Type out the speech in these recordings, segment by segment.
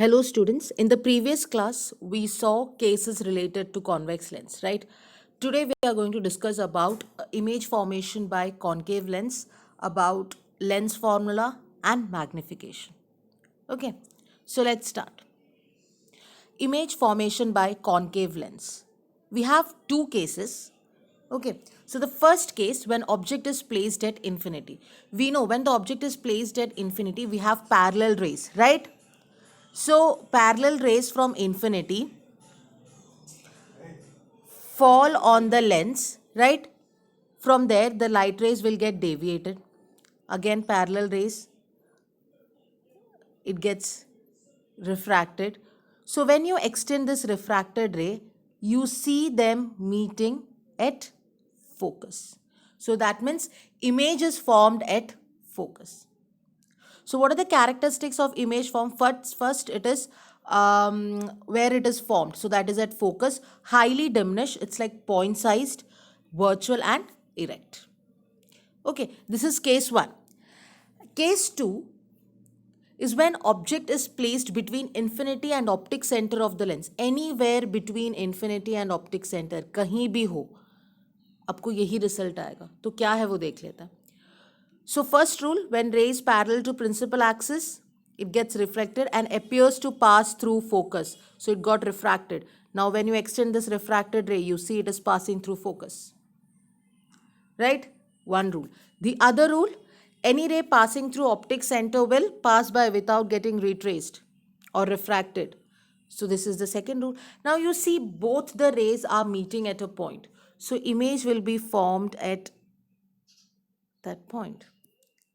Hello students, in the previous class we saw cases related to convex lens, right? Today we are going to discuss about image formation by concave lens, about lens formula and magnification. Okay, so let's start. Image formation by concave lens. We have two cases. Okay, so the first case, when object is placed at infinity. We know when the object is placed at infinity we have parallel rays, right? So parallel rays from infinity fall on the lens, right? From there the light rays will get deviated. Again parallel rays, it gets refracted. So when you extend this refracted ray, you see them meeting at focus. So that means image is formed at focus. So what are the characteristics of image form? First it is where it is formed. So that is at focus, highly diminished, it's like point sized, virtual and erect. Okay, this is case 1. Case 2 is when object is placed between infinity and optic center of the lens. Anywhere between infinity and optic center, कहीं भी हो, आपको यही result आएगा. तो क्या है वो देख लेता है. So first rule, when ray is parallel to principal axis, it gets reflected and appears to pass through focus. So it got refracted. Now when you extend this refracted ray, you see it is passing through focus. Right? One rule. The other rule, any ray passing through optic center will pass by without getting retraced or refracted. So this is the second rule. Now you see both the rays are meeting at a point. So image will be formed at that point.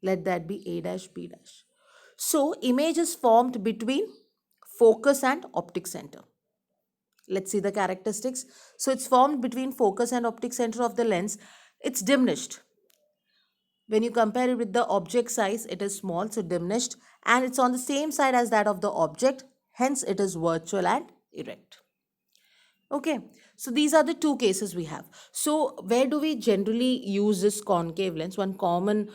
Let that be A dash B dash. So image is formed between focus and optic center. Let's see the characteristics. So it's formed between focus and optic center of the lens. It's diminished. When you compare it with the object size, it is small, so diminished, and it's on the same side as that of the object. Hence, it is virtual and erect. Okay, so these are the two cases we have. So where do we generally use this concave lens? One common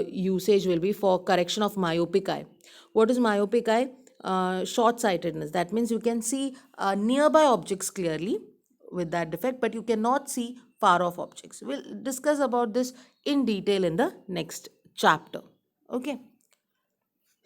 usage will be for correction of myopic eye. What is myopic eye? Short-sightedness. That means you can see nearby objects clearly with that defect, but you cannot see far off objects. We'll discuss about this in detail in the next chapter. Okay.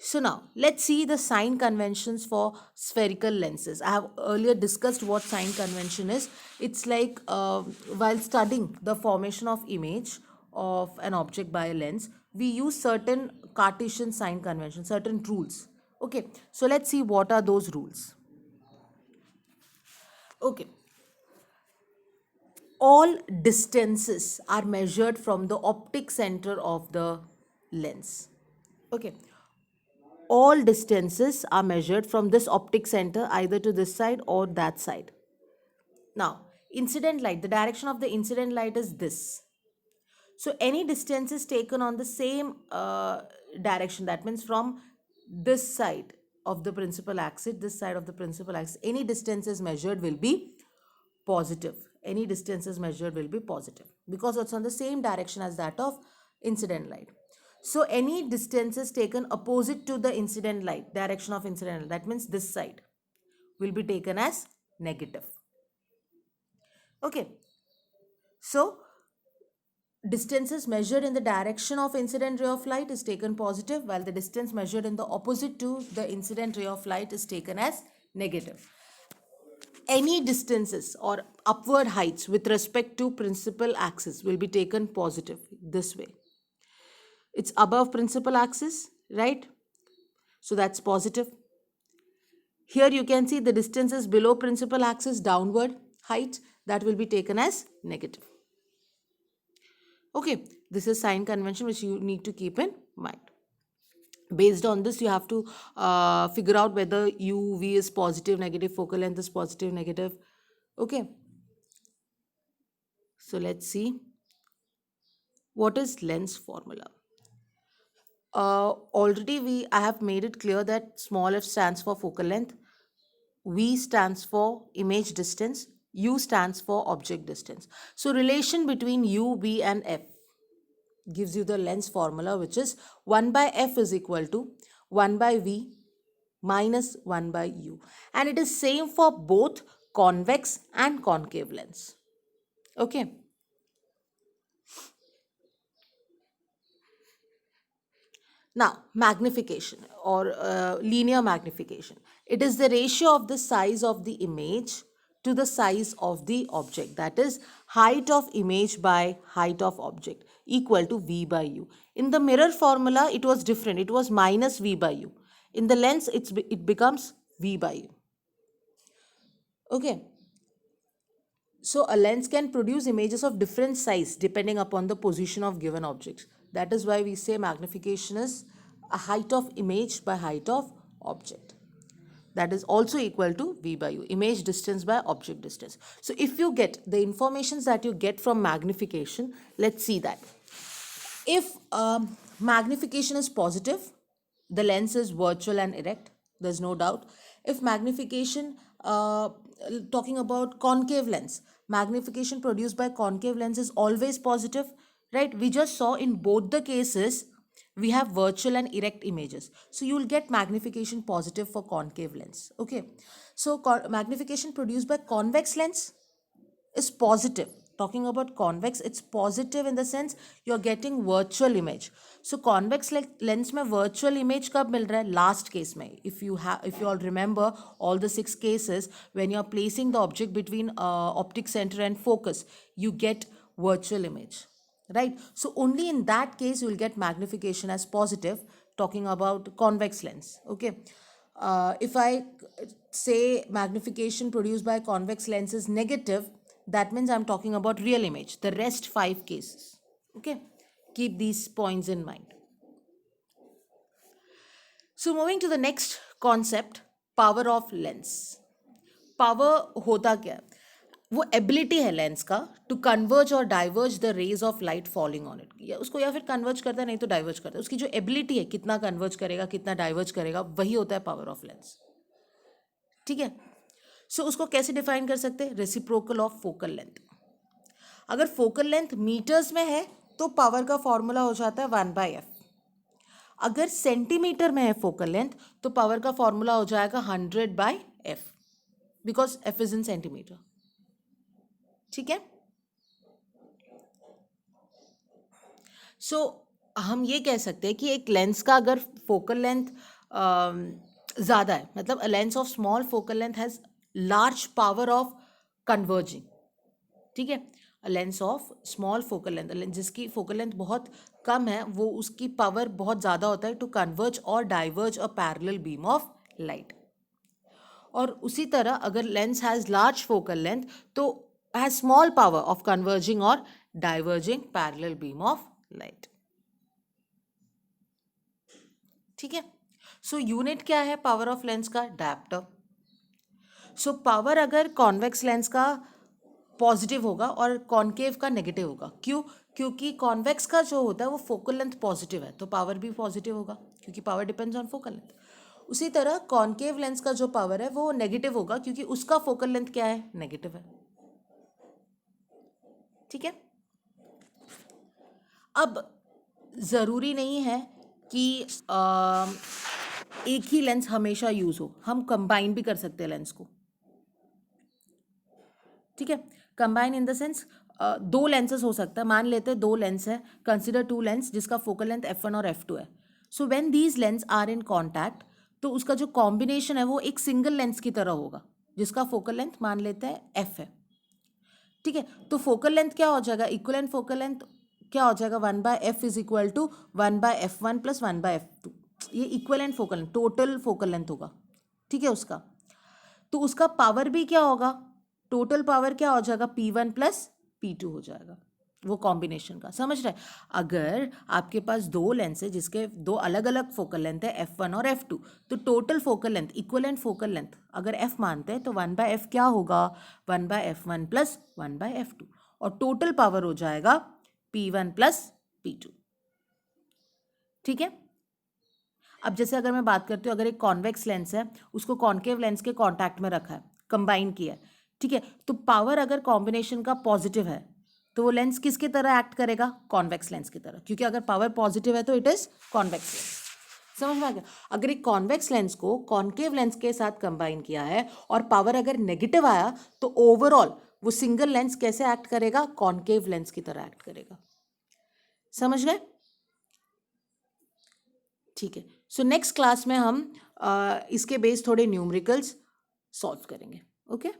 So now let's see the sign conventions for spherical lenses. I have earlier discussed what sign convention is. It's like while studying the formation of image of an object by a lens, we use certain Cartesian sign conventions, certain rules. Okay, so let's see what are those rules. Okay, all distances are measured from the optic center of the lens. Okay, all distances are measured from this optic center either to this side or that side. Now, incident light, the direction of the incident light is this. So, any distance is taken on the same direction, that means from this side of the principal axis, this side of the principal axis, any distance is measured will be positive. Any distance is measured will be positive because it's on the same direction as that of incident light. So any distance is taken opposite to the incident light, direction of incident light, that means this side will be taken as negative. Okay. So distances measured in the direction of incident ray of light is taken positive, while the distance measured in the opposite to the incident ray of light is taken as negative. Any distances or upward heights with respect to principal axis will be taken positive this way. It's above principal axis, right? So that's positive. Here you can see the distances below principal axis, downward height, that will be taken as negative. Okay, this is sign convention which you need to keep in mind. Based on this, you have to figure out whether UV is positive, negative, focal length is positive, negative. Okay. So let's see. What is lens formula? Already I have made it clear that small f stands for focal length, V stands for image distance, U stands for object distance. So relation between U, V and F gives you the lens formula, which is 1 by F is equal to 1 by V minus 1 by u. And it is same for both convex and concave lens. Okay. Now, magnification or linear magnification. It is the ratio of the size of the image to the size of the object. That is height of image by height of object equal to V by U. In the mirror formula, it was different. It was minus V by U. In the lens, it becomes V by U. Okay. So a lens can produce images of different size depending upon the position of given objects. That is why we say magnification is a height of image by height of object. That is also equal to V by U, image distance by object distance. So if you get the informations that you get from magnification, let's see that. If magnification is positive, the lens is virtual and erect, there's no doubt. If magnification, talking about concave lens, magnification produced by concave lens is always positive, right? We just saw in both the cases, we have virtual and erect images. So you will get magnification positive for concave lens, okay? So magnification produced by convex lens is positive. Talking about convex, it's positive in the sense you're getting virtual image. So convex lens में virtual image कब मिल रहा है? Last case में. If you all remember all the 6 cases, when you're placing the object between optic center and focus, you get virtual image, right? So only in that case you will get magnification as positive, talking about convex lens, okay? If I say magnification produced by convex lens is negative, that means I'm talking about real image, the rest 5 cases, okay? Keep these points in mind. So moving to the next concept, power of lens. Power होता क्या है? वो ability है lens का to converge और diverge the rays of light falling on it, या उसको या फिर कन्वर्ज करता है, नहीं तो डाइवर्ज करता है. उसकी जो एबिलिटी है, कितना कन्वर्ज करेगा, कितना डाइवर्ज करेगा, वही होता है पावर ऑफ लेंस. ठीक है. सो उसको कैसे डिफाइन कर सकते हैं? Reciprocal of focal length. अगर फोकल लेंथ मीटर्स में है तो पावर का फॉर्मूला हो जाता है 1/f. अगर सेंटीमीटर में है फोकल लेंथ तो पावर का फॉर्मूला हो जाएगा 100/f, because f is in centimetre. ठीक है. सो हम ये कह सकते हैं कि एक लेंस का अगर फोकल लेंथ ज़्यादा है, मतलब a lens of small focal length has large power of converging. ठीक है. A lens of small focal length, जिसकी फोकल लेंथ बहुत कम है, वो उसकी पावर बहुत ज़्यादा होता है टू कन्वर्ज और diverge a parallel beam of light. और उसी तरह अगर lens has large focal length तो has small power of converging or diverging parallel beam of light. ठीक है. सो यूनिट क्या है पावर ऑफ लेंस का? डायप्टर. सो पावर अगर कॉन्वेक्स लेंस का पॉजिटिव होगा और कॉन्केव का नेगेटिव होगा. क्यों? क्योंकि कॉन्वेक्स का जो होता है वो फोकल लेंथ पॉजिटिव है, तो पावर भी पॉजिटिव होगा, क्योंकि power depends on focal length. उसी तरह कॉन्केव लेंस का जो पावर है वो नेगेटिव होगा, क्योंकि उसका फोकल लेंथ क्या है? नेगेटिव है. ठीक है. अब ज़रूरी नहीं है कि एक ही लेंस हमेशा यूज़ हो, हम कंबाइन भी कर सकते हैं लेंस को. ठीक है. Combine in the sense 2 lenses हो सकता है. मान लेते हैं 2 लेंस है, कंसिडर 2 लेंस जिसका फोकल लेंथ f1 और f2 है. So when these lens are in contact तो उसका जो कॉम्बिनेशन है वो एक सिंगल लेंस की तरह होगा, जिसका फोकल लेंथ मान लेते हैं f है. ठीक है. तो फोकल लेंथ क्या हो जाएगा? इक्वलेंट फोकल लेंथ क्या हो जाएगा? 1/f is equal to 1/f1 plus 1/f2. ये equivalent focal length, total focal length होगा. ठीक है. उसका तो उसका पावर भी क्या होगा? टोटल पावर क्या हो जाएगा? P1 प्लस P2 हो जाएगा, वो कॉम्बिनेशन का. समझ रहे? अगर आपके पास 2 लेंस है जिसके 2 अलग अलग फोकल लेंथ है f1 और f2, तो total focal length, equivalent focal length अगर f मानते हैं तो 1/f क्या होगा? 1/f1 प्लस 1/f2, और टोटल पावर हो जाएगा P1 प्लस P2. ठीक है. अब जैसे अगर मैं बात करती हूँ, अगर एक कॉन्वेक्स लेंस है, उसको कॉन्केव लेंस के कॉन्टैक्ट में रखा है, कंबाइन किया है. ठीक है. तो पावर अगर कॉम्बिनेशन का पॉजिटिव है तो वो लेंस किसकी तरह एक्ट करेगा? कॉन्वेक्स लेंस की तरह, क्योंकि अगर पावर पॉजिटिव है तो इट इज कॉन्वेक्स लेंस. समझ में आ गया? अगर एक कॉन्वेक्स लेंस को कॉन्केव लेंस के साथ कंबाइन किया है और पावर अगर नेगेटिव आया तो ओवरऑल वो सिंगल लेंस कैसे एक्ट करेगा? कॉन्केव लेंस की तरह एक्ट करेगा। समझ गए? ठीक है। सो नेक्स्ट क्लास में हम इसके बेस थोड़े न्यूमेरिकल्स सॉल्व करेंगे। ओके।